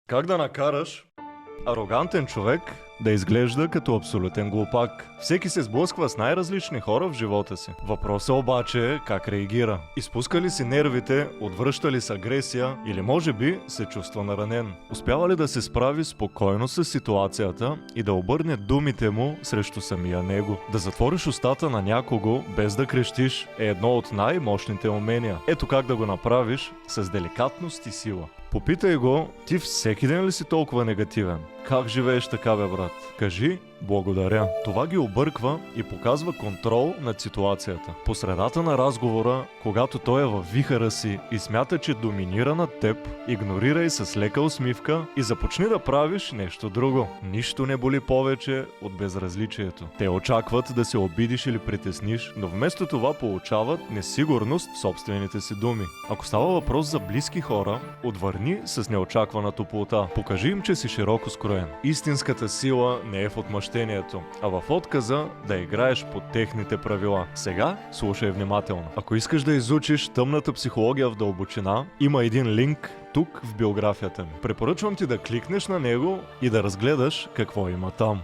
Как да накараш арогантен човек да изглежда като абсолютен глупак? Всеки се сблъсква с най-различни хора в живота си. Въпросът обаче е как реагира. Изпуска ли си нервите, отвръща ли с агресия или може би се чувства наранен? Успява ли да се справи спокойно с ситуацията и да обърне думите му срещу самия него? Да затвориш устата на някого без да крещиш е едно от най-мощните умения. Ето как да го направиш с деликатност и сила. Попитай го, ти всеки ден ли си толкова негативен? Как живееш така, бе, брат? Кажи благодаря. Това ги обърква и показва контрол над ситуацията. По средата на разговора, когато той е във вихъра си и смята, че доминира над теб, игнорирай с лека усмивка и започни да правиш нещо друго. Нищо не боли повече от безразличието. Те очакват да се обидиш или притесниш, но вместо това получават несигурност в собствените си думи. Ако става въпрос за близки хора, отвърни с неочаквана топлота. Покажи им, че си широко скроен. Истинската сила не е в отмъщението, а в отказа да играеш по техните правила. Сега слушай внимателно. Ако искаш да изучиш тъмната психология в дълбочина, има един линк тук в биографията ми. Препоръчвам ти да кликнеш на него и да разгледаш какво има там.